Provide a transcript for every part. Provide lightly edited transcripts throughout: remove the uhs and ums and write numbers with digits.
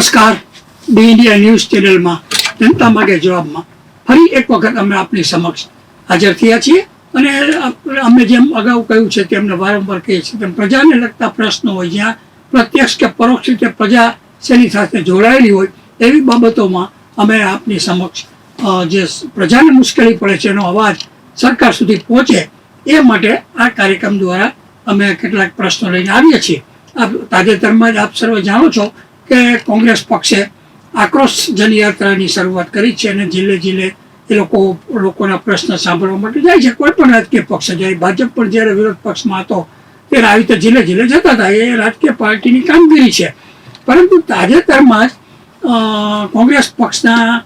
નમસ્કાર. D India news ચેનલમાં જનતા માગે જવાબમાં ફરી એક વખત અમે આપની સમક્ષ હાજર થયા છીએ અને અમે જેમ અગાઉ કહ્યું છે તેમને વારંવાર કહીએ છીએ તેમ પ્રજાને લગતા પ્રશ્નો હોય જ્યાં પ્રત્યક્ષ કે પરોક્ષ રીતે પ્રજા શેની સાથે જોડાયેલી હોય એવી બાબતોમાં અમે આપની સમક્ષ જે પ્રજાને મુશ્કેલી પડે છે એનો અવાજ સરકાર સુધી પહોંચે એ માટે આ કાર્યક્રમ દ્વારા અમે કેટલાક પ્રશ્નો લઈને આવીએ છીએ. તાજેતરમાં જ આપ સર્વે જાણો છો કે કોંગ્રેસ પક્ષે આક્રોશ જનયાત્રાની શરૂઆત કરી છે અને જિલ્લે જિલ્લે એ લોકોના પ્રશ્ન સાંભળવા માટે જાય છે. કોઈ પણ રાજકીય પક્ષ જાય, ભાજપ પણ જ્યારે વિરોધ પક્ષમાં હતો ત્યારે આવી રીતે જિલ્લે જિલ્લે જતા હતા. એ રાજકીય પાર્ટીની કામગીરી છે. પરંતુ તાજેતરમાં જ કોંગ્રેસ પક્ષના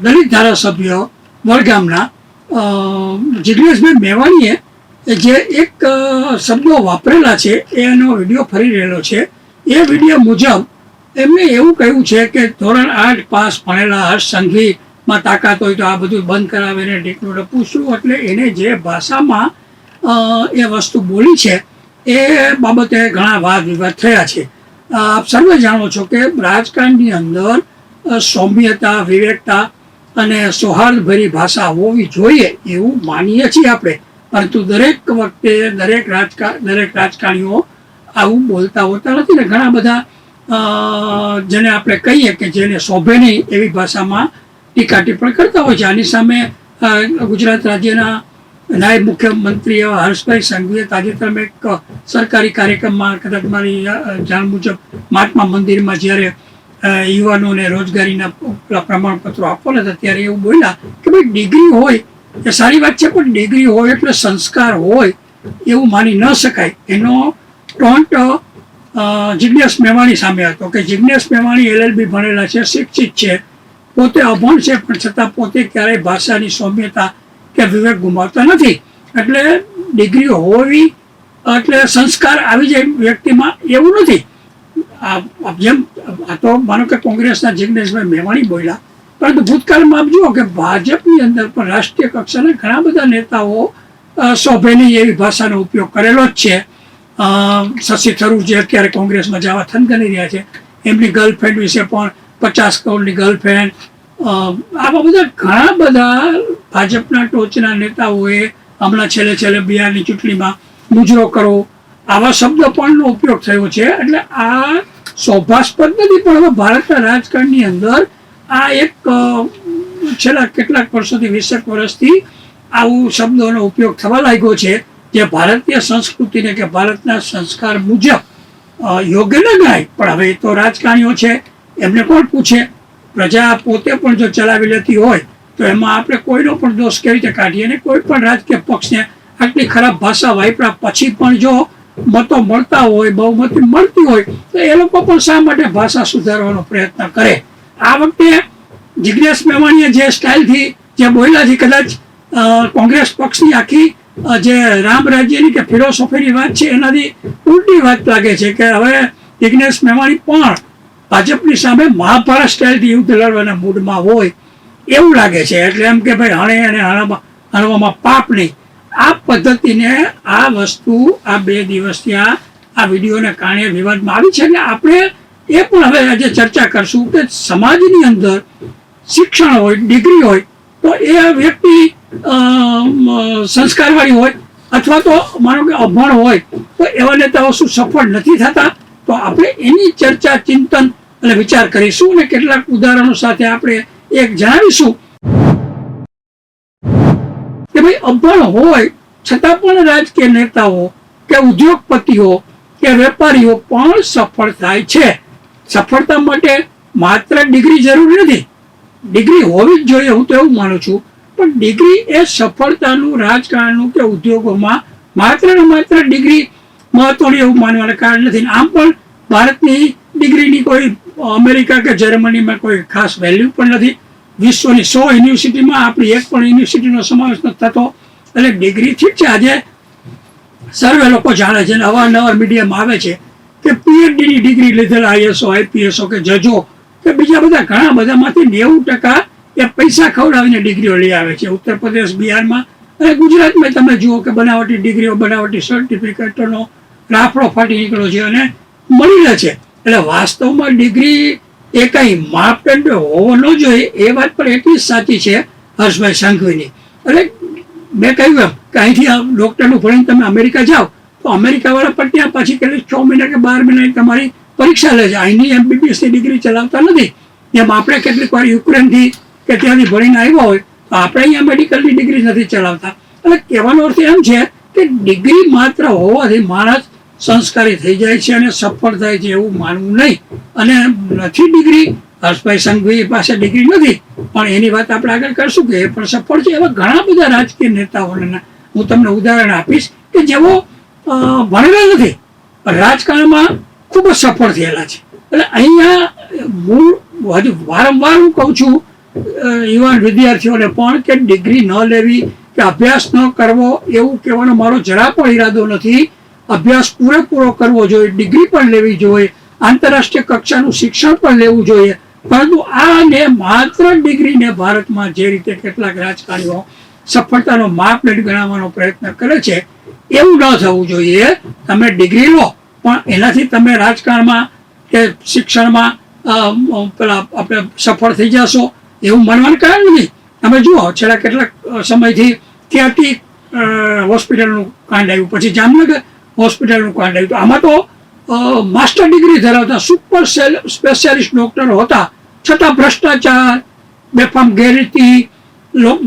દલિત ધારાસભ્ય વડગામના જિગ્નેશભાઈ મેવાણીએ જે એક શબ્દો વાપરેલા છે એનો વિડીયો ફરી રહેલો છે. એ વિડીયો મુજબ એમને એવું કહ્યું છે કે ધોરણ 8 પાસ ભણેલા હર્ષ સંઘવીમાં તાકાત હોય તો આ બધું બંધ કરાવે ને ઢીકનું ડપું શું, એટલે એને જે ભાષામાં એ વસ્તુ બોલી છે એ બાબતે ઘણા વાદ વિવાદ થયા છે. આપ સર્વે જાણો છો કે રાજકારણની અંદર સૌમ્યતા, વિવેકતા અને સૌહાર્દભરી ભાષા હોવી જોઈએ એવું માનીએ છીએ આપણે. પરંતુ દરેક વખતે દરેક રાજકારણીઓ આવું બોલતા હોતા નથી ને ઘણા બધા જેને આપણે કહીએ કે જેને શોભે નહીં એવી ભાષામાં ટીકા ટિપ્પણી કરતા હોય છે. આની સામે ગુજરાત રાજ્યના નાયબ મુખ્યમંત્રી એવા હર્ષભાઈ સંઘવીએ તાજેતરમાં એક સરકારી કાર્યક્રમમાં કદાચ મારી જાણ મુજબ મહાત્મા મંદિરમાં જ્યારે યુવાનોને રોજગારીના પ્રમાણપત્રો આપવાના હતા ત્યારે એવું બોલ્યા કે ભાઈ ડિગ્રી હોય એ સારી વાત છે પણ ડિગ્રી હોય એટલે સંસ્કાર હોય એવું માની ન શકાય. એનો ટોન્ટ જિગ્નેશ મેવાણી સામે હતો કે જિગ્નેશ મેવાણી LLB ભણેલા છે, શિક્ષિત છે, પોતે અભણ છે પણ છતાં પોતે ક્યારેય ભાષાની સૌમ્યતા કે વિવેક ગુમાવતા નથી. એટલે ડિગ્રી હોવી એટલે સંસ્કાર આવી જાય વ્યક્તિમાં એવું નથી. જેમ આ તો માનો કે કોંગ્રેસના જિગ્નેશભાઈ મેવાણી બોલ્યા, પરંતુ ભૂતકાળમાં આપ જુઓ કે ભાજપની અંદર પણ રાષ્ટ્રીય કક્ષાના ઘણા બધા નેતાઓ શોભેની એવી ભાષાનો ઉપયોગ કરેલો જ છે. શશી થરૂર જે અત્યારે કોંગ્રેસમાં જવા થનગની રહ્યા છે એમની ગર્લફ્રેન્ડ વિશે પણ 50 કરોડની ગર્લફ્રેન્ડ, આવા બધા ઘણા બધા ભાજપના ટોચના નેતાઓએ હમણાં છેલ્લે બિહારની ચૂંટણીમાં મુજરો કરો આવા શબ્દો પણનો ઉપયોગ થયો છે. એટલે આ શોભાસ્પદ નથી પણ હવે ભારતના રાજકારણની અંદર આ એક છેલ્લા કેટલાક વર્ષોથી 20 વર્ષથી આવું શબ્દોનો ઉપયોગ થવા લાગ્યો છે જે ભારતીય સંસ્કૃતિને કે ભારતના સંસ્કાર મુજબ યોગ્ય ન ગણાય. પણ હવે તો રાજકારણીઓ છે એમને કોણ પૂછે? પ્રજા પોતે પણ જો ચલાવી લેતી હોય તો એમાં આપણે કોઈનો પણ દોષ કેવી રીતે કાઢીએ? અને કોઈ પણ રાજકીય પક્ષને આટલી ખરાબ ભાષા વાપર્યા પછી પણ જો મતો મળતા હોય, બહુમતી મળતી હોય તો એ લોકો પણ શા માટે ભાષા સુધારવાનો પ્રયત્ન કરે? આ વખતે જિગ્નેશ મેવાણીએ જે સ્ટાઇલથી જે બોલ્યા છે કદાચ કોંગ્રેસ પક્ષની આખી જે રામ રાજ્યની કે ફિલોસોફીની વાત છે એનાથી ઉલટી વાત લાગે છે કે હવે જિગ્નેશ મેવાણી પણ ભાજપની સામે મહાભારત સ્ટાઇલથી યુદ્ધ લડવાના મૂડમાં હોય એવું લાગે છે. એટલે એમ કે ભાઈ હણે અને હણવામાં પાપ નહીં. આ પદ્ધતિને આ વસ્તુ આ 2 દિવસથી આ વિડીયોને કારણે વિવાદમાં આવી છે. એટલે આપણે એ પણ હવે આજે ચર્ચા કરશું કે સમાજની અંદર શિક્ષણ હોય, ડિગ્રી હોય તો એ વ્યક્તિ સંસ્કારવાળી હોય અથવા તો માનો કે અભણ હોય તો એવા નેતાઓ શું સફળ નથી થતા? તો આપણે એની ચર્ચા, ચિંતન અને વિચાર કરીશું અને કેટલાક ઉદાહરણો સાથે આપણે એક જણાવીશું કે ભાઈ અભણ હોય છતાં પણ રાજકીય નેતાઓ કે ઉદ્યોગપતિઓ કે વેપારીઓ પણ સફળ થાય છે. સફળતા માટે માત્ર ડિગ્રી જરૂરી નથી, ડિગ્રી હોવી જ જોઈએ હું તો એવું માનું છું. પણ ડિગ્રી એ સફળતાનું રાજકારણનું કે ઉદ્યોગોમાં માત્ર ને માત્ર ડિગ્રી મહત્વની એવું માનવાના કારણ નથી. આમ પણ ભારતની ડિગ્રીની કોઈ અમેરિકા કે જર્મનીમાં કોઈ ખાસ વેલ્યુ પણ નથી. વિશ્વની 100 યુનિવર્સિટીમાં આપણી એક પણ યુનિવર્સિટીનો સમાવેશ નથી થતો. એટલે ડિગ્રી ઠીક છે, આજે સર્વે લોકો જાણે છે અને અવારનવાર મીડિયામાં આવે છે કે PhDની ડિગ્રી લીધેલા ISO, IPSO કે જજો કે બીજા બધા ઘણા બધામાંથી 90% એ પૈસા ખવડાવીને ડિગ્રીઓ લઈ આવે છે. ઉત્તર પ્રદેશ, બિહારમાં અને ગુજરાતમાં તમે જુઓ કે બનાવટી ડિગ્રીઓ, બનાવટી સર્ટિફિકેટોનો રાફડો ફાટી નીકળ્યો છે અને મળી રહે છે. એટલે વાસ્તવમાં ડિગ્રી એ કઈ માપદંડ હોવો ન જોઈએ એ વાત પણ એટલી જ સાચી છે હર્ષભાઈ સંઘવીની. એટલે મેં કહ્યું એમ કે અહીંથી ડૉક્ટરનું ભણીને તમે અમેરિકા જાઓ તો અમેરિકાવાળા પણ ત્યાં પછી કેટલી 6 મહિના કે 12 મહિનાની તમારી પરીક્ષા લે છે. અહીંની MBBSની ડિગ્રી ચલાવતા નથી. જેમ આપણે કેટલીક વાર યુક્રેનથી કે ત્યાંથી ભણીને આવ્યા હોય તો આપણે અહીંયા મેડિકલની ડિગ્રી નથી ચલાવતા. એટલે કહેવાનો અર્થ એમ છે કે ડિગ્રી માત્ર હોવાથી માણસ સંસ્કારી થઈ જાય છે અને સફળ થાય છે એવું માનવું નહીં. અને નથી ડિગ્રી, હર્ષભાઈ સંઘવી પાસે ડિગ્રી નથી પણ એની વાત આપણે આગળ કરશું કે એ પણ સફળ છે. એવા ઘણા બધા રાજકીય નેતાઓના હું તમને ઉદાહરણ આપીશ કે જેઓ ભણેલા નથી પણ રાજકારણમાં ખૂબ જ સફળ થયેલા છે. એટલે અહીંયા મૂળ વારંવાર હું કહું છું યુવાન વિદ્યાર્થીઓને પણ કે ડિગ્રી ન લેવી કે અભ્યાસ ન કરવો એવું કહેવાનો મારો જરા પણ ઈરાદો નથી. અભ્યાસ પૂરેપૂરો કરવો જોઈએ, ડિગ્રી પણ લેવી જોઈએ, આંતરરાષ્ટ્રીય કક્ષાનું શિક્ષણ પણ લેવું જોઈએ. પરંતુ આને માત્ર ડિગ્રીને ભારતમાં જે રીતે કેટલાક રાજકારણીઓ સફળતાનો માપદંડ ગણાવવાનો પ્રયત્ન કરે છે એવું ન થવું જોઈએ. તમે ડિગ્રી લો પણ એનાથી તમે રાજકારણમાં કે શિક્ષણમાં પેલા આપણે સફળ થઈ જશો એવું માનવાનું કારણ નથી. તમે જુઓ છેલ્લા કેટલાક સમયથી ત્યાંથી હોસ્પિટલનું કાંડ આવ્યું, પછી જામનગર હોસ્પિટલનું કાંડ આવ્યું. તો આમાં તો માસ્ટર ડિગ્રી ધરાવતા સુપર સ્પેશિયાલિસ્ટ ડોક્ટરો હતા છતાં ભ્રષ્ટાચાર, બેફામ ગેરરીતિ,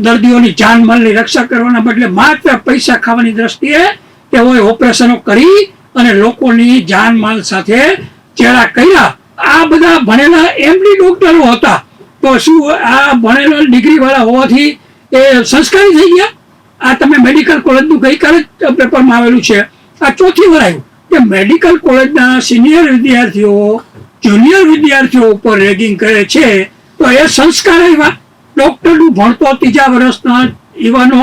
દર્દીઓની જાનમાલની રક્ષા કરવાના બદલે માત્ર પૈસા ખાવાની દ્રષ્ટિએ તેઓએ ઓપરેશનો કરી અને લોકોની જાનમાલ સાથે ચેડા કર્યા. આ બધા ભણેલા MD ડોક્ટરો હતા. તો શું આ ભણેલા ડિગ્રી વાળા હોવાથી એ સંસ્કારી થઈ ગયા? આ તમે મેડિકલ કોલેજનું ગઈકાલે જ પેપરમાં આવેલું છે. આ ચોથી વાર આવ્યું કે મેડિકલ કોલેજના સિનિયર વિદ્યાર્થીઓ જુનિયર વિદ્યાર્થીઓ ઉપર રેગિંગ કરે છે તો એ સંસ્કાર આવ્યા? ડોક્ટરનું ભણતો 3જા વર્ષના યુવાનો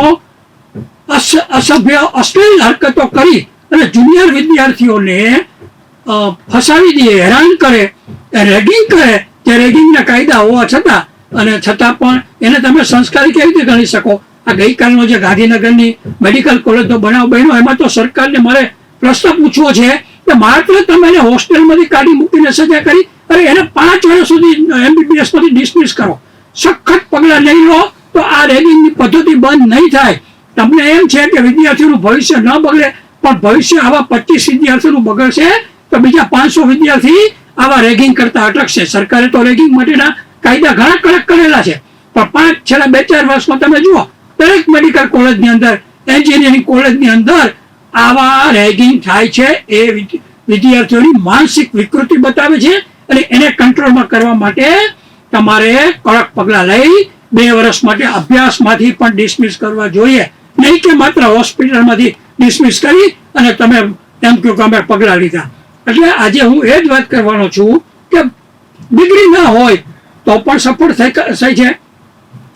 અસભ્ય અશ્લીલ હરકતો કરી અને જુનિયર વિદ્યાર્થીઓને ફસાવી દે, હેરાન કરે, રેગિંગ કરે. જે રેગિંગના કાયદા હોવા છતાં પણ એને તમે સંસ્કારી કેવી રીતે ગણી શકો? આ ગઈકાલનો જે ગાંધીનગરની મેડિકલ કોલેજનો બનાવ બન્યો એમાં તો સરકારને મારે પ્રશ્ન પૂછવો છે કે માત્ર તમે એને હોસ્ટેલમાંથી કાઢી મૂકીને સજા કરી, અરે એને 5 વર્ષ સુધી MBBS માંથી ડિસમિસ કરો. સખત પગલાં નહીં લો તો આ રેગિંગની પદ્ધતિ બંધ નહીં થાય. તમને એમ છે કે વિદ્યાર્થીઓનું ભવિષ્ય ન બગડે પણ ભવિષ્ય આવા 25 વિદ્યાર્થીઓનું બગડશે તો બીજા 500 વિદ્યાર્થી આવા રેગિંગ કરતા અટકશે. સરકારે તો રેગિંગ માટેના કાયદા ઘણા કડક કરેલા છે પણ છેલ્લા 2-4 વર્ષમાં તમે જુઓ દરેક મેડિકલ કોલેજની અંદર, એન્જિનિયરિંગ કોલેજની અંદર આવા રેગિંગ થાય છે. એ વિદ્યાર્થીઓની માનસિક વિકૃતિ બતાવે છે અને એને કંટ્રોલમાં કરવા માટે તમારે કડક પગલાં લઈ 2 વર્ષ માટે અભ્યાસમાંથી પણ ડિસમિસ કરવા જોઈએ. નહીં કે માત્ર હોસ્પિટલમાંથી ડિસમિસ કરી અને તમે એમ કહો કે અમે પગલાં લીધા. એટલે આજે હું એ જ વાત કરવાનો છું કે ડિગ્રી ન હોય તો પણ સફળ થઈ છે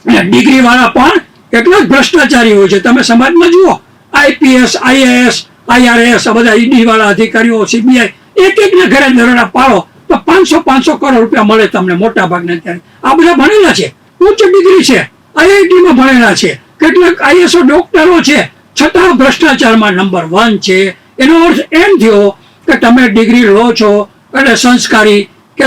અને ડિગ્રી વાળા પણ એટલા જ ભ્રષ્ટાચારી હોય છે. તમે સમાજમાં જુઓ IPS, IAS, IRS આ બધા ED વાળા અધિકારીઓ, CBI એક-એકને ઘરે દરોડા પાડો તો 500 કરોડ રૂપિયા મળે તમને મોટા ભાગના. ત્યારે આ બધા ભણેલા છે, ઉચ્ચ ડિગ્રી છે, IIT-માં ભણેલા છે, કેટલાક ISO ડોક્ટરો છે, છતાં ભ્રષ્ટાચારમાં નંબર 1 છે. એનો અર્થ એમ થયો કે તમે ડિગ્રી લો છો એટલે સંસ્કારી કે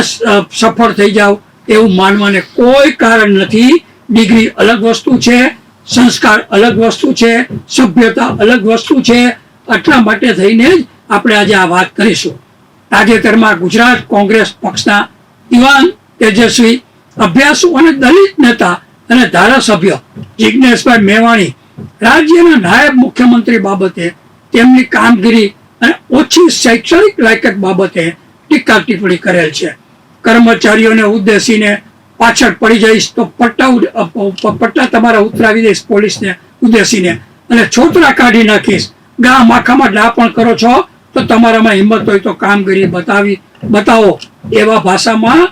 સફળ થઈ જાઓ એવું માનવાને કોઈ કારણ નથી. ડિગ્રી અલગ વસ્તુ છે, સંસ્કાર અલગ વસ્તુ છે, સભ્યતા અલગ વસ્તુ છે. એટલા માટે થઈને જ આપણે આજે આ વાત કરીશું. તાજેતરમાં ગુજરાત કોંગ્રેસ પક્ષના યુવાન તેજસ્વી અભ્યાસુ અને દલિત નેતા અને ધારાસભ્ય જિજ્ઞેશભાઈ મેવાણી રાજ્યના નાયબ મુખ્યમંત્રી બાબતે તેમની કામગીરી અને ઓછી શૈક્ષણિક લાયકાત બાબતે ટીકા-ટિપ્પણી કરેલ છે. કર્મચારીઓને ઉદ્દેશીને પાછળ પડી જઈશ તો પટ્ટા તમારા ઉતરાવી દઈશ પોલીસને ઉદ્દેશીને અને છોતરા કાઢી નાખીશ. ગામ આખામાં ડાપણ કરો છો તો તમારામાં હિંમત હોય તો કામગીરી બતાવો એવા ભાષામાં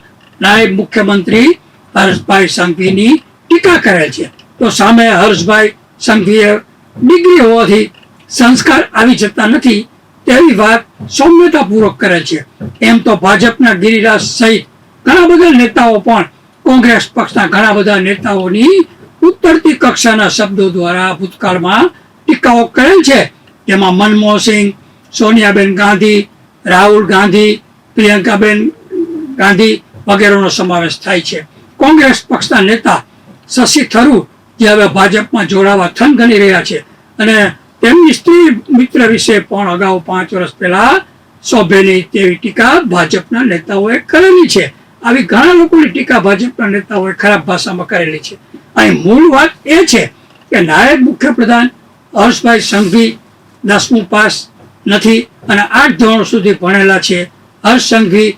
નાયબ મુખ્યમંત્રી હર્ષભાઈ સંઘવીની ટીકા કરેલ છે. તો સામે હર્ષભાઈ સંઘવીએ ડિગ્રી હોવાથી સંસ્કાર આવી જતા નથી તેવી વાત સૌમ્યતાપૂર્વક કરે છે. એમ તો ભાજપના ગિરિરાજ સહિત ઘણા બધા નેતાઓ પણ કોંગ્રેસ પક્ષના ઘણા બધા નેતાઓની ઉત્તરતી કક્ષાના શબ્દો દ્વારા ભૂતકાળમાં ટીકાઓ કરેલ છે. જેમાં મનમોહનસિંહ, સોનિયાબેન ગાંધી, રાહુલ ગાંધી, પ્રિયંકાબેન ગાંધી વગેરેનો સમાવેશ થાય છે. કોંગ્રેસ પક્ષના નેતા શશી થરૂર જે હવે ભાજપમાં જોડાવા થનગની રહ્યા છે અને તેમની સ્ત્રી મિત્ર વિશે પણ અગાઉ 5 વર્ષ પહેલા શોભેની તેવી ટીકા ભાજપના નેતાઓએ કરેલી છે. આવી ઘણા લોકોની ટીકા ભાજપના નેતાઓએ ખરાબ ભાષામાં કરેલી છે. અહીં મૂળ વાત એ છે કે નાયબ મુખ્યપ્રધાન હર્ષભાઈ સંઘવી 10મું પાસ નથી અને 8 ધોરણ સુધી ભણેલા છે. હર્ષ સંઘવી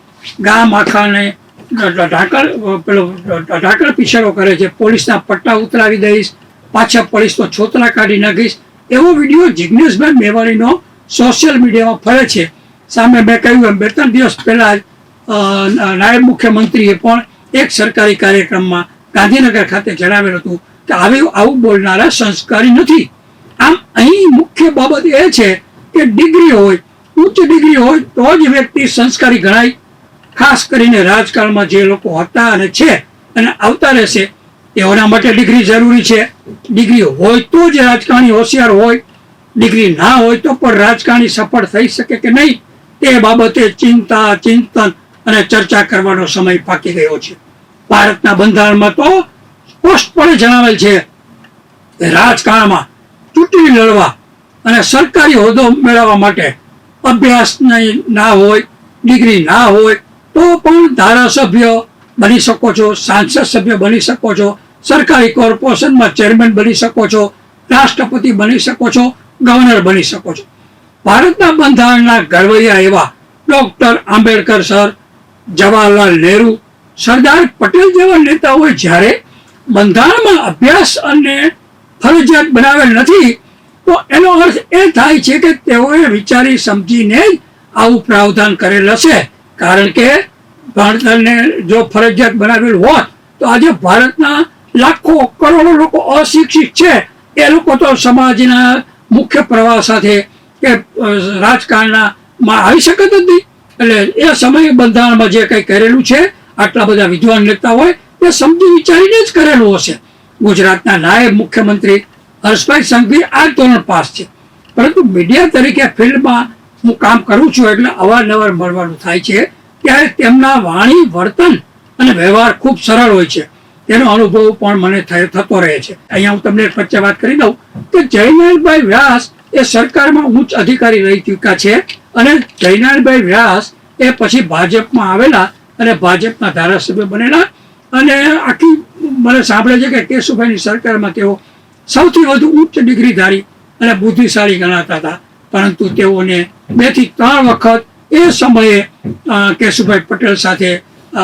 ગામ આખાને ઢાકળ પીછેડો કરે છે. પોલીસના પટ્ટા ઉતરાવી દઈશ, પાછા પડીશ તો છોતરા કાઢી નાખીશ, એવો વિડીયો જિજ્ઞેશભાઈ મેવાણીનો સોશિયલ મીડિયામાં ફરે છે. સામે મેં કહ્યું એમ 2-3 દિવસ પહેલા નાયબ મુખ્યમંત્રીએ પણ એક સરકારી કાર્યક્રમમાં ગાંધીનગર ખાતે જણાવેલું હતું કે આવું બોલનારા સંસ્કારી નથી. આમ અહીં મુખ્ય બાબત એ છે કે ડિગ્રી હોય, ઉચ્ચ ડિગ્રી હોય તો જ વ્યક્તિ સંસ્કારી ગણાય. ખાસ કરીને રાજકારણમાં જે લોકો હતા અને છે અને આવતા રહેશે તેઓના માટે ડિગ્રી જરૂરી છે. ડિગ્રી હોય તો જ રાજકારણી હોશિયાર હોય, ડિગ્રી ના હોય તો પણ રાજકારણી સફળ થઈ શકે કે નહીં તે બાબતે ચિંતા, ચિંતન અને ચર્ચા કરવાનો સમય પાકી ગયો છે. ભારતના બંધારણમાં તો સ્પષ્ટપણે જણાવેલ છે કે રાજકારણમાં ચૂંટણી લડવા અને સરકારી હોદ્દો મેળવવા માટે અભ્યાસ ના હોય, ડિગ્રી ના હોય તો પણ ધારાસભ્ય બની શકો છો, સાંસદ સભ્ય બની શકો છો, સરકારી કોર્પોરેશનમાં ચેરમેન બની શકો છો, રાષ્ટ્રપતિ બની શકો છો, ગવર્નર બની શકો છો. ભારતના બંધારણના ઘડવૈયા એવા ડોક્ટર આંબેડકર સર, જવાહરલાલ નહેરુ, સરદાર પટેલ જેવા નેતાઓએ જ્યારે બંધારણમાં અભ્યાસ અને ફરજિયાત બનાવેલ નથી તો એનો અર્થ એ થાય છે કે તેઓએ વિચારી સમજીને જ આવું પ્રાવધાન કરેલ હશે. કારણ કે ભણતરને જો ફરજિયાત બનાવેલ હોત તો આજે ભારતના લાખો કરોડો લોકો અશિક્ષિત છે. એ લોકો તો સમાજના મુખ્ય પ્રવાહ સાથે કે રાજકારણમાં આવી શકત જ નહીં. એટલે એ સમયે બંધારણમાં જે કંઈ કરેલું છે આટલા બધા વિદ્વાન નેતા હોય તે સમજી વિચારીને જ કરેલું હશે. ગુજરાતના નાયબ મુખ્યમંત્રી હર્ષભાઈ સંઘવી 8 ધોરણ પાસ છે, પરંતુ મીડિયા તરીકે ફિલ્ડમાં હું કામ કરું છું એટલે અવારનવાર મળવાનું થાય છે. ત્યારે તેમના વાણી, વર્તન અને વ્યવહાર ખૂબ સરળ હોય છે. તેનો અનુભવ પણ મને થતો રહે છે. અહીંયા હું તમને એક વચ્ચે વાત કરી દઉં કે જયનારાયણભાઈ વ્યાસ એ સરકારમાં ઉચ્ચ અધિકારી રહી ચૂક્યા છે અને જયનારાયણભાઈ વ્યાસ એ પછી ભાજપમાં આવેલા અને ભાજપના ધારાસભ્ય બનેલા અને આખી મને સાંભળે છે કે કેશુભાઈની સરકારમાં તેઓ સૌથી વધુ ઉચ્ચ ડિગ્રીધારી અને બુદ્ધિશાળી ગણાતા હતા. પરંતુ તેઓને 2 થી 3 વખત એ સમયે કેશુભાઈ પટેલ સાથે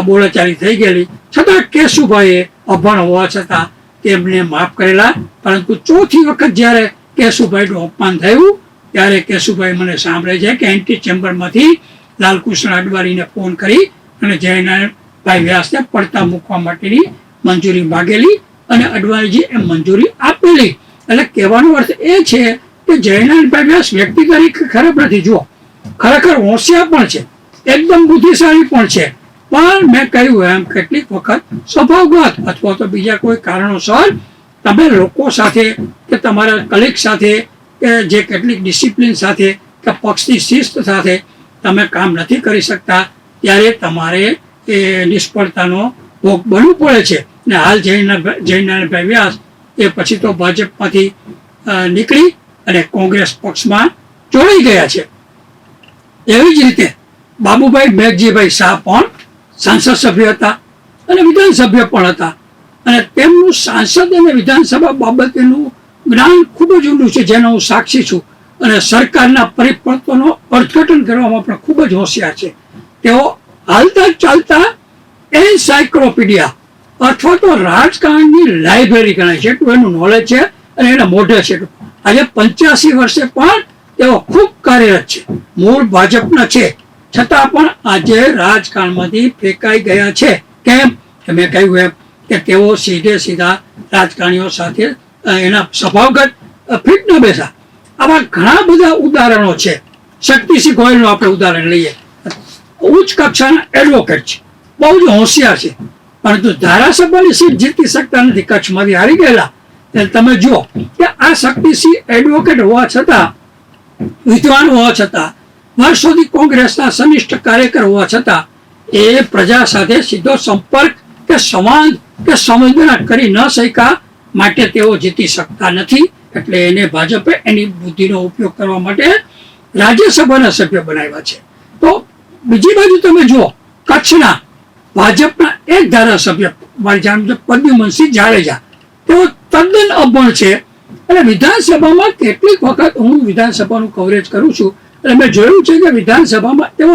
બોલાચાલી થઈ ગયેલી, છતાં કેશુભાઈએ અભણ હોવા છતાં તેમને માફ કરેલા. પરંતુ 4થી વખત જ્યારે કેશુભાઈનું અપમાન થયું ત્યારે કેશુભાઈ મને સાંભળે છે કે એન્ટી ચેમ્બરમાંથી લાલકૃષ્ણ અડવાણીને ફોન કરી અને જયનારાયણભાઈ વ્યાસને પડતા મૂકવા માટેની મંજૂરી માગેલી અને અડવાણીજી એ મંજૂરી આપેલી. એટલે કહેવાનો અર્થ એ છે કે જયનારાયણભાઈ વ્યાસ વ્યક્તિ તરીકે ખરાબ નથી. જુઓ, ખરેખર હોશિયાર પણ છે, એકદમ બુદ્ધિશાળી પણ છે, પણ મેં કહ્યું એમ કેટલીક વખત સ્વભાવગત અથવા તો બીજા કોઈ કારણોસર તમે લોકો સાથે કે તમારા કલીગ સાથે કે જે કેટલીક ડિસિપ્લિન સાથે કે પક્ષની શિસ્ત સાથે તમે કામ નથી કરી શકતા ત્યારે તમારે એ નિષ્ફળતાનો ભોગ બનવું પડે છે. ને હાલ જયનારાયણભાઈ વ્યાસ એ પછી તો ભાજપમાંથી નીકળી અને કોંગ્રેસ પક્ષમાં જોડાઈ ગયા છે. એવી જ રીતે બાબુભાઈ મેઘજીભાઈ શાહ પણ સંસદ સભ્ય હતા અને વિધાનસભ્ય પણ હતા અને તેમનું સાંસદ અને વિધાનસભા બાબતેનું જ્ઞાન ખૂબ જ ઊંડું છે, જેનો હું સાક્ષી છું. અને સરકારના પરિપર્તનો અર્થઘટન કરવામાં પણ ખૂબ જ હોશિયાર છે. તેઓ હાલતા ચાલતા એન્સાઇક્લોપીડિયા અથવા તો રાજકારણની લાઇબ્રેરી ગણાય છે, એટલું એનું નોલેજ છે અને એના મોઢે છે. આજે 85 વર્ષે પણ તેઓ ખૂબ કાર્યરત છે, મૂળ ભાજપના છે, છતાં પણ આજે રાજકારણમાંથી ફેંકાઈ ગયા છે. કેમ? મેં કહ્યું એમ કે તેઓ સીધા રાજકારણીઓ સાથે એના સ્વભાવગત ફિટ ન બેસા. આવા ઘણા બધા ઉદાહરણો છે. શક્તિસિંહ ગોયલનું આપણે ઉદાહરણ લઈએ. ઉચ્ચ કક્ષાના એડવોકેટ છે, બહુ જ હોશિયાર છે, પરંતુ ધારાસભાની સીટ જીતી શકતા નથી, કચ્છમાંથી હારી ગયેલા. તમે જુઓ કે આ શક્તિસિંહ એડવોકેટ હોવા છતાં, વિદ્વાન હોવા છતાં વર્ષોથી કોંગ્રેસના સનિષ્ઠ કાર્યકર હોવા છતાં એ પ્રજા સાથે સીધો સંપર્ક કે સંવાદ કે સંવેદના કરી ન શક્યા, માટે તેઓ જીતી શકતા નથી. એટલે એને ભાજપે એની બુદ્ધિનો ઉપયોગ કરવા માટે રાજ્યસભાના સભ્ય બનાવ્યા છે. તો બીજી બાજુ તમે જુઓ, કચ્છના ભાજપના એક ધારાસભ્ય મારી જાણ પ્રદ્યુમનસિંહ જાડેજા, તેઓ તદ્દન અભણ છે. અને વિધાનસભામાં કેટલીક વખત હું વિધાનસભાનું કવરેજ કરું છું, એટલે મેં જોયું છે કે વિધાનસભામાં તેઓ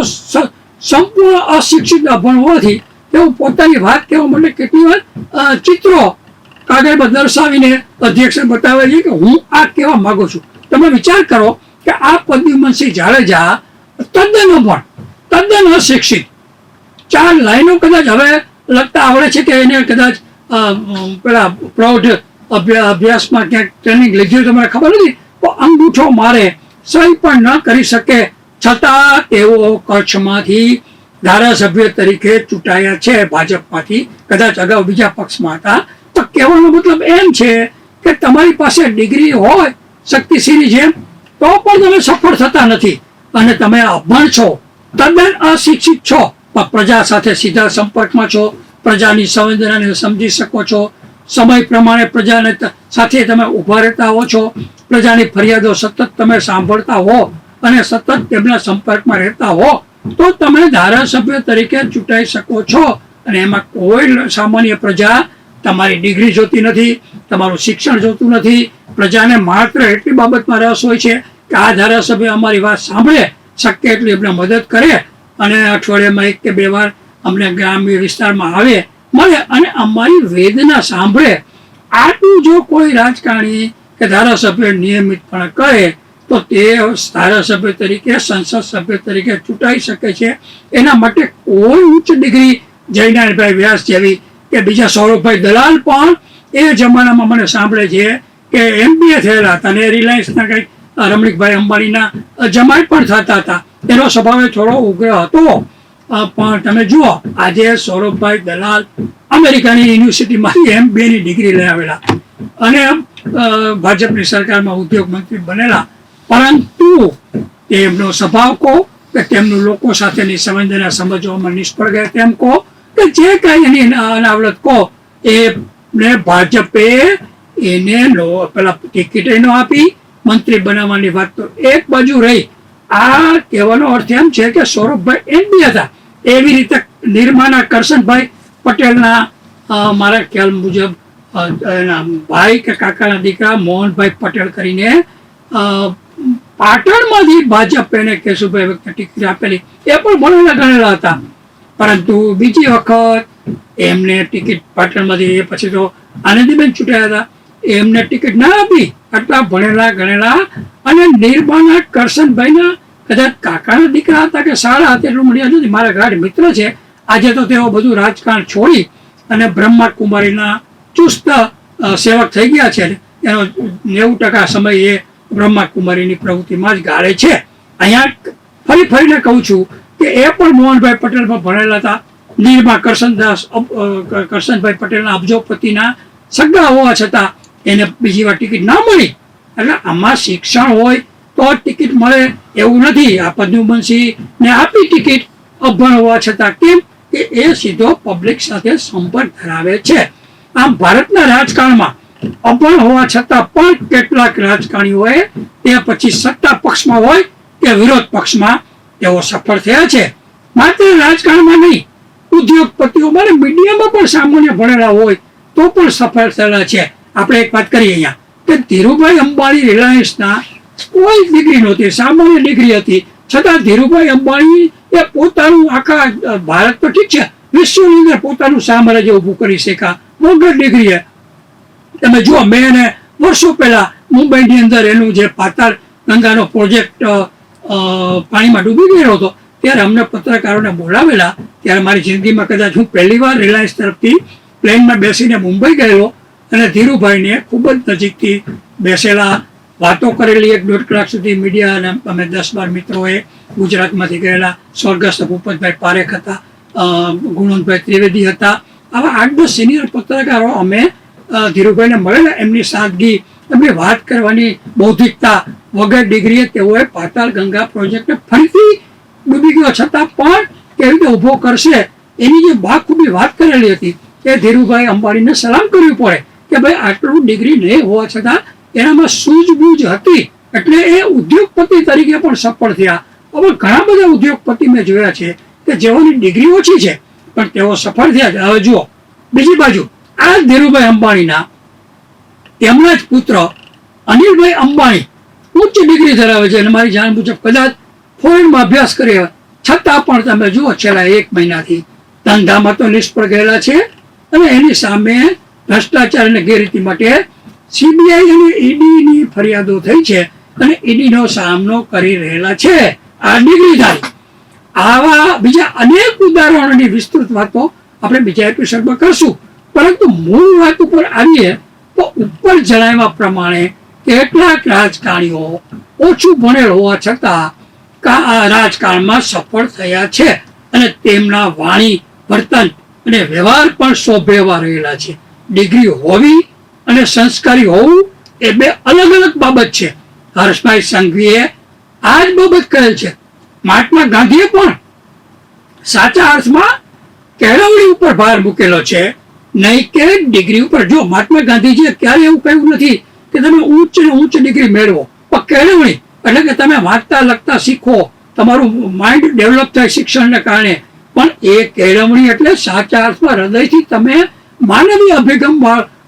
સંપૂર્ણ અશિક્ષિત અભણ હોવાથી તેઓ પોતાની વાત કહેવા માટે કેટલી વાર ચિત્રો કાગળ પર દર્શાવીને અધ્યક્ષને બતાવે છે કે હું આ કહેવા માંગુ છું. તમે વિચાર કરો કે આ પ્રદ્યુમનસિંહ જાડેજા તદ્દન અભણ, તદ્દન અશિક્ષિત, 4 લાઈનો કદાચ હવે લખતા આવડે છે કે એને કદાચ પેલા પ્રૌઢ અભ્યાસમાં ક્યાંક ટ્રેનિંગ લીધી હોય, તમને ખબર નથી. તો અંગૂઠો મારે, સહી પણ ન કરી શકે, છતાં તેઓ કચ્છમાંથી ધારાસભ્ય તરીકે ચૂંટાયા છે ભાજપમાંથી. કદાચ અગાઉ બીજા પક્ષમાં હતા. તો કહેવાનો મતલબ એમ છે કે તમારી પાસે ડિગ્રી હોય શક્તિસિંહની જેમ, તો પણ તમે સફળ થતા નથી અને તમે અભણ છો, તદ્દન અશિક્ષિત છો. પણ પ્રજા સાથે સીધા સંપર્કમાં છો, પ્રજાની સંવેદનાને સમજી શકો છો, સમય પ્રમાણે પ્રજાને સાથે તમે ઉભા રહેતા હો છો, પ્રજાની ફરિયાદો સતત તમે સાંભળતા હો અને સતત તેમના સંપર્કમાં રહેતા હો, તો તમે ધારાસભ્ય તરીકે ચૂંટાઈ શકો છો. અને એમાં કોઈ સામાન્ય પ્રજા તમારી ડિગ્રી જોતી નથી, તમારું શિક્ષણ જોતું નથી. પ્રજાને માત્ર એટલી બાબતમાં રસ હોય છે કે આ ધારાસભ્ય અમારી વાત સાંભળે, શક્ય એટલી અમને મદદ કરે અને અઠવાડિયામાં 1 કે 2 વાર અમને ગ્રામ્ય વિસ્તારમાં આવે, મળે અને અમારી વેદના સાંભળે. આટલું જો કોઈ રાજકારણી કે ધારાસભ્ય નિયમિતપણે કરે તો તે ધારાસભ્ય તરીકે, સંસદ સભ્ય તરીકે ચૂંટાઈ શકે છે. એના માટે કોઈ ઉચ્ચ ડિગ્રી જયનારાયણભાઈ વ્યાસ જેવી કે બીજા સૌરભભાઈ દલાલ પણ એ જમાનામાં મને સાંભળે છે કે MBA થયેલા હતા અને રિલાયન્સના કંઈક રમણીકભાઈ અંબાણીના જમાઈ પણ થતા હતા. એનો સ્વભાવ થોડો ઉગ્ર હતો. પણ તમે જુઓ, આજે સૌરભભાઈ દલાલ અમેરિકાની યુનિવર્સિટીમાંથી MBAની ડિગ્રી લઈ આવેલા અને ભાજપની સરકારમાં ઉદ્યોગ મંત્રી બનેલા. પરંતુ તેમનો સ્વભાવ કહો કે તેમનું લોકો સાથેની સંવેદના સમજવામાં નિષ્ફળ ગયા તેમ કહો કે જે કઈ એની અનાવડત કહો, એને ભાજપે એને પેલા ટિકિટ ન આપી. મંત્રી બનાવવાની વાત તો એક બાજુ રહી. આ કહેવાનો અર્થ એમ છે કે સૌરભભાઈ MBA હતા. એવી રીતે નિર્માના કરશનભાઈ પટેલના મારા ખ્યાલ મુજબ એના ભાઈ કે કાકાના દીકરા મોહનભાઈ પટેલ કરીને પાટણમાંથી ભાજપ એને કેશુભાઈ વખતે ટિકિટ આપેલી, એ પણ ભણેલા ગણેલા હતા. પરંતુ બીજી વખત એમને ટિકિટ પાટણમાંથી, એ પછી તો આનંદીબેન ચૂંટાયા હતા, એમને ટિકિટ ના આપી. આટલા ભણેલા ગણેલા અને નિર્માના કરશનભાઈના કદાચ કાકાના દીકરા હતા કે સારા હતા, એટલું મળ્યા નથી. મારા ગાઢ મિત્ર છે. આજે તો તેઓ બધું રાજકારણ છોડી અને બ્રહ્માકુમારીના ચુસ્ત સેવક થઈ ગયા છે. એનો 90% સમય એ બ્રહ્માકુમારીની પ્રવૃત્તિમાં જ ગાળે છે. અહીંયા ફરીને કહું છું કે એ પણ મોહનભાઈ પટેલમાં ભણેલા હતા. નિર્મા કરશનભાઈ પટેલના અબજોપતિના સગા હોવા છતાં એને બીજી વાર ટિકિટ ના મળી. એટલે આમાં શિક્ષણ હોય તો ટિકિટ મળે એવું નથી. આ પ્રદ્યુમનસિંહને આપી ટિકિટ અભણ હોવા છતાં. કેમ કે એ સીધો પબ્લિક સાથે સંપર્ક ધરાવે છે. આમ ભારતના રાજકારણમાં અભણ હોવા છતાં પણ કેટલાક રાજકારણીઓએ તે પછી સત્તા પક્ષમાં હોય કે વિરોધ પક્ષમાં તેઓ સફળ થયા છે. માત્ર રાજકારણમાં નહીં, ઉદ્યોગપતિઓ મને મીડિયામાં પણ સામાન્ય ભણેલા હોય તો પણ સફળ થયેલા છે. આપણે એક વાત કરીએ અહીંયા કે ધીરુભાઈ અંબાણી રિલાયન્સના કોઈ ડિગ્રી નહોતી, સામાન્ય ડિગ્રી હતી, છતાં ધીરુભાઈ અંબાણી એ પોતાનું આખા ભારત તો ઠીક છે, વિશ્વની અંદર પોતાનું સામ્રાજ્ય ઊભું કરી શક્યા વગર ડિગ્રીએ. તમે જુઓ, મેં એને વર્ષો પહેલા મુંબઈની અંદર એનું જે પાતાળ ગંગાનો પ્રોજેક્ટ પાણીમાં ડૂબી ગયો હતો, ત્યારે અમને પત્રકારોને બોલાવેલા. ત્યારે મારી જિંદગીમાં કદાચ હું પહેલી વાર રિલાયન્સ તરફથી પ્લેનમાં બેસીને મુંબઈ ગયેલો અને ધીરુભાઈને ખૂબ જ નજીકથી બેસેલા, વાતો કરેલી 1-1.5 કલાક સુધી. મીડિયા અને અમે 10-12 મિત્રોએ ગુજરાતમાંથી ગયેલા. સ્વર્ગસ્થ ભૂપતભાઈ પારેખ હતા, ગુણવંતભાઈ ત્રિવેદી હતા. આવા 8-10 સિનિયર પત્રકારો અમે ધીરુભાઈને મળેલા. એમની સાદગી, એમની વાત કરવાની બૌદ્ધિકતા વગર ડિગ્રીએ તેઓએ પાતાળ ગંગા પ્રોજેક્ટને ફરીથી ડૂબી ગયો છતાં પણ કેવી રીતે ઊભો કરશે એની જે બાખૂબી વાત કરેલી હતી એ ધીરુભાઈ અંબાણીને સલામ કરવી પડે કે ભાઈ આટલું ડિગ્રી નહીં હોવા છતાં એનામાં સૂઝબૂઝ હતી એટલે એ ઉદ્યોગપતિ તરીકે પણ સફળ થયા. હવે ઘણા બધા ઉદ્યોગપતિ મેં જોયા છે કે જેઓની ડિગ્રી ઓછી છે પણ તેઓ સફળ થયા છે. હવે જુઓ બીજી બાજુ આ ધીરુભાઈ અંબાણીના તેમના જ પુત્ર અનિલભાઈ અંબાણી ઉચ્ચ ડિગ્રી ધરાવે છે અને મારી જાણ મુજબ કદાચ ફોરેનમાં અભ્યાસ કર્યો છતાં પણ તમે જુઓ છેલ્લા 1 મહિનાથી ધંધામાં તો નિષ્ફળ ગયેલા છે અને એની સામે ભ્રષ્ટાચાર અને ગેરરીતિ માટે સીબીઆઈ અને ઈડીની ફરિયાદો થઈ છે અને ઈડીનો સામનો કરી રહેલા છે આ ડિગ્રીધારી. આવા બીજા અનેક ઉદાહરણોની વિસ્તૃત વાતો આપણે બીજા એપિસોડમાં કરશું, પરંતુ મૂળ વાત ઉપર આવીએ તો ઉપર જણાવ્યા પ્રમાણે કેટલાક રાજકારણીઓ ઓછું ભણેલ હોવા છતાં રાજકારણમાં સફળ થયા છે અને તેમના વાણી, વર્તન અને વ્યવહાર પણ શોભેવા રહેલા છે. ડિગ્રી હોવી અને સંસ્કારી હોવું એ બે અલગ અલગ બાબત છે. હર્ષભાઈ સંઘવીએ આ જ બાબત કહેલ છે. મહાત્મા ગાંધીએ પણ સાચા અર્થમાં કેળવણી ઉપર ભાર મૂકેલો છે, નહીં કે ડિગ્રી ઉપર. જો મહાત્મા ગાંધીજીએ ક્યારે એવું કહ્યું નથી કે તમે ઉચ્ચ ને ઉચ્ચ ડિગ્રી મેળવો, પણ કેળવણી એટલે કે તમે વાંચતા લખતા શીખો, તમારું માઇન્ડ ડેવલપ થાય શિક્ષણને કારણે. પણ એ કેળવણી એટલે સાચા અર્થમાં હૃદયથી તમે માનવીય અભિગમ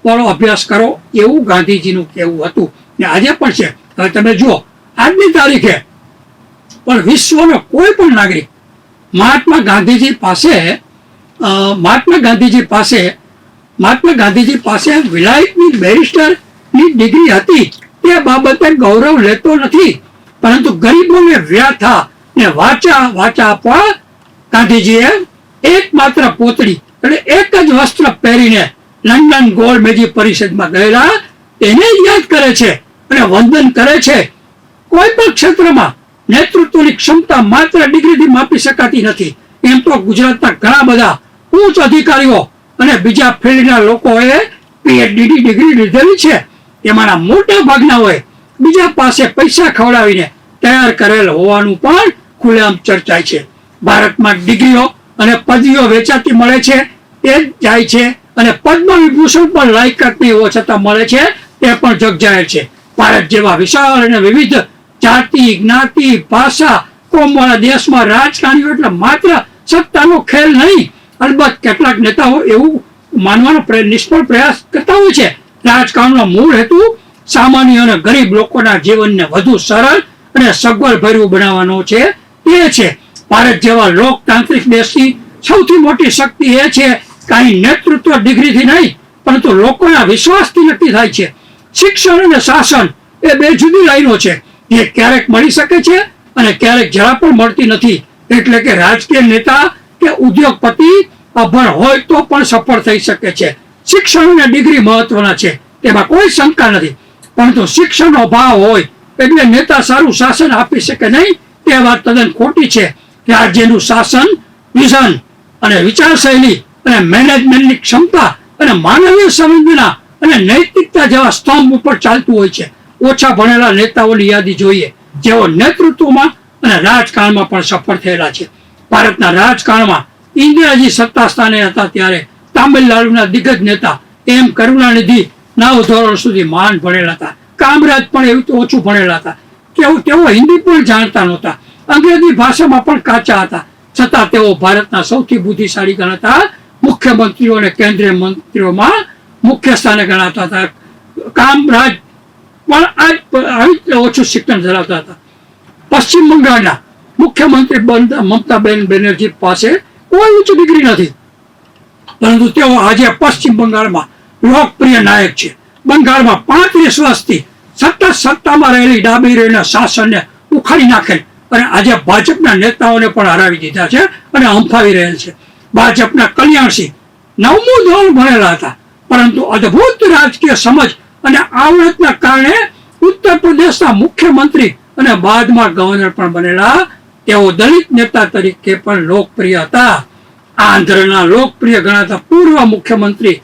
વાળો અભ્યાસ કરો, એવું ગાંધીજીનું કહેવું હતું ને આજે પણ છે. હવે તમે જુઓ આજની તારીખે પણ વિશ્વનો કોઈ પણ નાગરિક મહાત્મા ગાંધીજી પાસે વિલાયતની બેરિસ્ટરની ડિગ્રી હતી તે બાબતે ગૌરવ લેતો નથી, પરંતુ ગરીબોને વ્યથા ને વાચા આપવા ગાંધીજીએ એકમાત્ર પોતડી એટલે એક જ વસ્ત્ર પહેરીને લંડન ગોલ્ડ મેજી પરિષદમાં ગયેલા તેને યાદ કરે છે અને વંદન કરે છે. કોઈ પણ ક્ષેત્રમાં નેતૃત્વની ક્ષમતા માત્ર ડિગ્રીથી માપી શકાતી નથી. એમ તો ગુજરાતના ઘણા બધા ઉચ્ચ અધિકારીઓ અને બીજા ફિલ્ડના લોકોએ પીએચડી ડિગ્રી લીધેલી છે. તેમાંના મોટા ભાગનાઓએ બીજા પાસે પૈસા ખવડાવીને તૈયાર કરેલ હોવાનું પણ ખુલ્લેઆમ ચર્ચાય છે. ભારતમાં ડિગ્રીઓ અને પદવીઓ વેચાતી મળે છે, તે જાય છે અને પદ્મ વિભૂષણ પણ લાયકાત નહીં હોવા છતાં મળે છે, તે પણ જગજાહેર છે. ભારત જેવા વિશાળ અને વિવિધ જાતિ, જ્ઞાતિ, ભાષા, કોમવાળા દેશમાં રાજકારણીઓ એટલે માત્ર સત્તાનો ખેલ નહીં. અલબત્ત કેટલાક નેતાઓ એવું માનવાનો નિષ્ફળ પ્રયાસ કરતા હોય છે રાજકારણનો મૂળ હેતુ સામાન્ય અને ગરીબ લોકોના જીવનને વધુ સરળ અને સગવડભર્યું બનાવવાનો છે. તે છે ભારત જેવા લોકતાંત્રિક દેશની સૌથી મોટી શક્તિ એ છે કે અહીં નેતૃત્વ ડિગ્રીથી નહીં પરંતુ લોકોના વિશ્વાસથી નક્કી થાય છે. શિક્ષણ અને શાસન એ બે જુદી લાઈનો છે જે ક્યારેક મળી શકે છે અને ક્યારેક જરા પણ મળતી નથી. એટલે કે રાજકીય નેતા કે ઉદ્યોગપતિ અભણ હોય તો પણ સફળ થઈ શકે છે. શિક્ષણ અને ડિગ્રી મહત્વના છે, તેમાં કોઈ શંકા નથી, પરંતુ શિક્ષણનો અભાવ હોય એટલે નેતા સારું શાસન આપી શકે નહીં તે વાત તદ્દન ખોટી છે. રાજ્યનું શાસન વિઝન અને વિચારશૈલી અને મેનેજમેન્ટની ક્ષમતા અને માનવીય સંવેદના અને નૈતિકતા જેવા સ્તંભ ઉપર ચાલતું હોય છે. ઓછા ભણેલા નેતાઓની યાદી જોઈએ જેઓ નેતૃત્વમાં અને રાજકારણમાં પણ સફળ થયેલા છે. ભારતના રાજકારણમાં ઇન્દિરાજી સત્તા સ્થાને હતા ત્યારે તામિલનાડુના દિગ્ગજ નેતા એમ કરુણાનિધિ 9 ધોરણ સુધી મહાન ભણેલા હતા. કામરાજ પણ એવું તો ઓછું ભણેલા હતા. તેઓ હિન્દી પણ જાણતા નહોતા, અંગ્રેજી ભાષામાં પણ કાચા હતા, છતાં તેઓ ભારતના સૌથી બુદ્ધિશાળી ગણાતા મુખ્યમંત્રીઓ અને કેન્દ્રીય મંત્રીઓમાં મુખ્ય સ્થાને ગણાતા હતા. કામરાજ પણ આવી ઓછું શિક્ષણ ધરાવતા હતા. પશ્ચિમ બંગાળના મુખ્યમંત્રી મમતા બેનર્જી પાસે કોઈ ઉચ્ચ ડિગ્રી નથી, પરંતુ તેઓ આજે પશ્ચિમ બંગાળમાં લોકપ્રિય નાયક છે. બંગાળમાં 35 વર્ષથી સતત સત્તામાં રહેલી ડાબેરીના શાસનને ઉખાડી નાખેલ અને આજે ભાજપના નેતાઓને પણ હરાવી દીધા છે અને હંફાવી રહેલ છે. ભાજપના કલ્યાણસિંહ 9મું ધોરણ ભણેલા હતા, પરંતુ અદ્ભુત રાજકીય સમજ અને આવડતના કારણે ઉત્તર પ્રદેશના મુખ્યમંત્રી અને બાદમાં ગવર્નર પણ બનેલા. તેઓ દલિત નેતા તરીકે પણ લોકપ્રિય હતા. આંધ્રના લોકપ્રિય ગણાતા પૂર્વ મુખ્યમંત્રી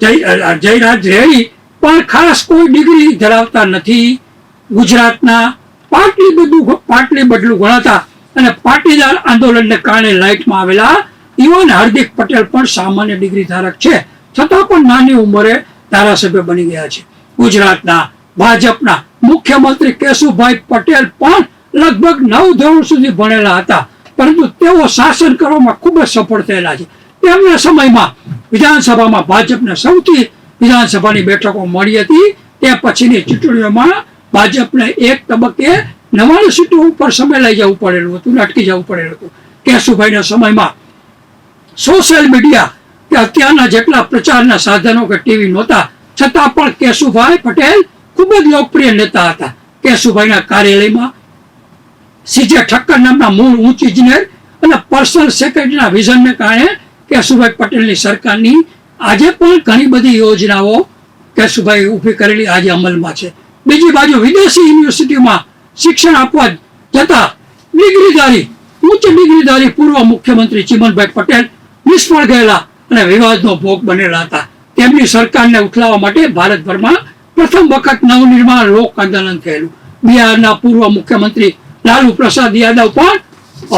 જયરાજ રેડ્ડી પણ ખાસ કોઈ ડિગ્રી ધરાવતા નથી. ગુજરાતના પાટલી બદલું ગણાતા અને પાટીદાર આંદોલનને કારણે લાઇટમાં આવેલા ઇવન હાર્દિક પટેલ પણ સામાન્ય ડિગ્રી ધારક છે, છતાં પણ નાની ઉંમરે ધારાસભ્ય બની ગયા છે. ગુજરાતના ભાજપના મુખ્યમંત્રી કેશુભાઈ પટેલ પણ લગભગ 9 ધોરણ સુધી ભણેલા હતા, પરંતુ તેઓ શાસન કરવામાં ખૂબ જ સફળ થયેલા છે. તેમના સમયમાં વિધાનસભામાં ભાજપને સૌથી વિધાનસભાની બેઠકો મળી હતી. તે પછીની ચૂંટણીઓમાં ભાજપને એક તબક્કે 99 સીટો ઉપર સમય લઈ જવું પડેલું હતું, અટકી જવું પડેલું હતું. કેશુભાઈના સમયમાં સોશિયલ મીડિયા કે અત્યારના જેટલા પ્રચારના સાધનો કે ટીવી નહોતા, છતાં પણ કેશુભાઈ પટેલ ખૂબ જ લોકપ્રિય નેતા હતા. કેશુભાઈના કાર્યાલયમાં સીજે ઠક્કર નામના મૂળ ઉચ્ચ ઇજનેર અને પર્સનલ સેક્રેટરીના વિઝનને કારણે કેશુભાઈ પટેલની સરકારની આજે પણ ઘણી બધી યોજનાઓ કેશુભાઈ ઊભી કરેલી આજે અમલમાં છે. બીજી બાજુ વિદેશી યુનિવર્સિટીમાં શિક્ષણ આપવા જતા ઉચ્ચ ડિગ્રીધારી પૂર્વ મુખ્યમંત્રી ચિમનભાઈ પટેલ નિષ્ફળ ગયેલા અને વિવાદનો ભોગ બનેલા હતા. તેમની સરકારને ઉઠલાવવા માટે ભારતભરમાં પ્રથમ વખત નવનિર્માણ લોક આંદોલન થયેલું. બિહારના પૂર્વ મુખ્યમંત્રી લાલુ પ્રસાદ યાદવ પણ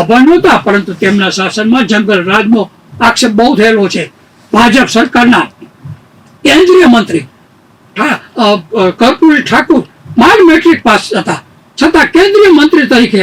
અભણ નહોતા, પરંતુ તેમના શાસનમાં જંગલ રાજનો આક્ષેપ બહુ થયેલો છે. ભાજપ સરકારના કેન્દ્રીય મંત્રી કર્પૂરી ઠાકુર માંડ મેટ્રિક પાસ હતા, છતાં કેન્દ્રીય મંત્રી તરીકે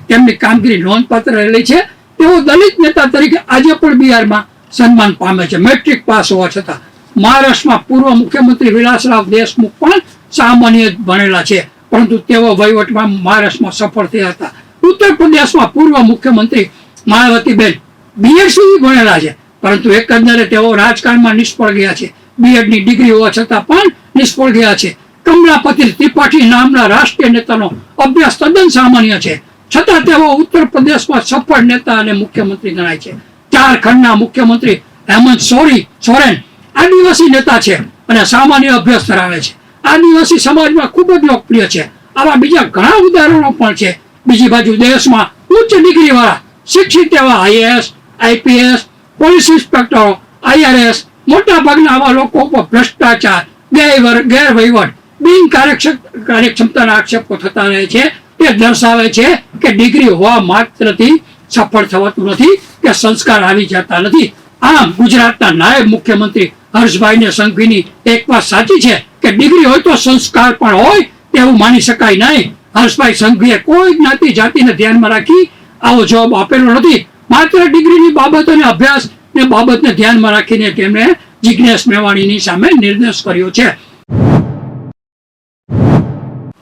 તેમની કામગીરી નોંધપાત્ર રહેલી છે. તેઓ દલિત નેતા તરીકે આજે પણ બિહારમાં સન્માન પામે છે, મેટ્રિક પાસ હોવા છતાં. મહારાષ્ટ્રમાં પૂર્વ મુખ્યમંત્રી વિલાસરાવ દેશમુખ પણ સામાન્ય ભણેલા છે, પરંતુ તેઓ વહીવટમાં મહારાષ્ટ્રમાં સફળ થયા હતા. ઉત્તર પ્રદેશમાં પૂર્વ મુખ્યમંત્રી માયાવતીબેન બીએડ સુધી ભણેલા છે, પરંતુ એકંદરે તેઓ રાજકારણમાં નિષ્ફળ ગયા છે. બીએડની ડિગ્રી હોવા છતાં પણ નિષ્ફળ ગયા છે. કમલાપતિ ત્રિપાઠી નામના રાષ્ટ્રીય નેતાનો અભ્યાસ તદ્દન સામાન્ય છે, છતાં તેઓ ઉત્તર પ્રદેશમાં સફળ નેતા અને મુખ્યમંત્રી ગણાય છે. ઝારખંડના મુખ્યમંત્રી હેમંત સોરેન આદિવાસી નેતા છે અને સામાન્ય અભ્યાસ ધરાવે છે. આદિવાસી સમાજમાં ખૂબ જ લોકપ્રિય છે. આવા બીજા ઘણા ઉદાહરણો પણ છે. બીજી બાજુ દેશમાં ઉચ્ચ ડિગ્રી વાળા શિક્ષિત એવા આઈએએસ, આઈપીએસ, પોલીસ ઇન્સ્પેક્ટરો, IRS મોટા ભાગના આવા લોકો ઉપર ભ્રષ્ટાચાર, ગેરવહીવટ, કાર્યક્ષમતાના આક્ષેપો થતા રહે છે. તે દર્શાવે છે કે ડિગ્રી હોવા માત્રથી સફળ થવાતું નથી કે સંસ્કાર આવી જતા નથી. આમ ગુજરાતના નાયબ મુખ્યમંત્રી હર્ષભાઈને સંઘવીની એક વાત સાચી છે કે ડિગ્રી હોય તો સંસ્કાર પણ હોય તેવું માની શકાય નહીં. હર્ષભાઈ સંઘવીએ કોઈ જ્ઞાતિ જાતિને ધ્યાનમાં રાખી આવો જવાબ આપેલો નથી. માત્ર ડિગ્રીની બાબત અને અભ્યાસની બાબતને ધ્યાનમાં રાખીને તેમણે જિજ્ઞેશ મેવાણીની સામે નિર્દેશ કર્યો છે.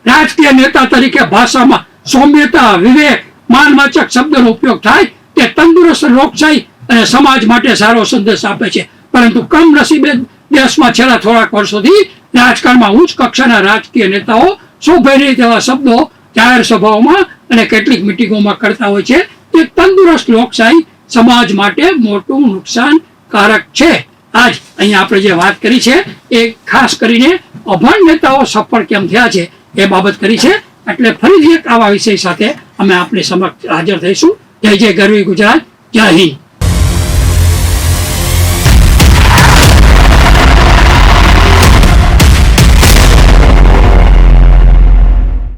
રાજકીય નેતા તરીકે ભાષામાં સૌમ્યતા, વિવેક, માનવાચક શબ્દનો ઉપયોગ થાય તે તંદુરસ્ત લોકશાહી અને સમાજ માટે સારો સંદેશ આપે છે. પરંતુ કમનસીબે દેશમાં છેલ્લા થોડાક વર્ષોથી રાજકારણમાં ઉચ્ચ કક્ષાના રાજકીય નેતાઓ શોભે નહીં તેવા શબ્દો જાહેર સભાઓમાં અને કેટલીક મિટિંગોમાં કરતા હોય છે. તે તંદુરસ્ત લોકશાહી સમાજ માટે મોટું નુકસાનકારક છે. આજ અહીંયા આપણે જે વાત કરી છે એ ખાસ કરીને અભણ નેતાઓ સફળ કેમ થયા છે એ બાબત કરી છે. એટલે ફરીથી એક આવા વિષય સાથે અમે આપની સમક્ષ હાજર થઈશું. જય જય ગરવી ગુજરાત, જય હિન્દ.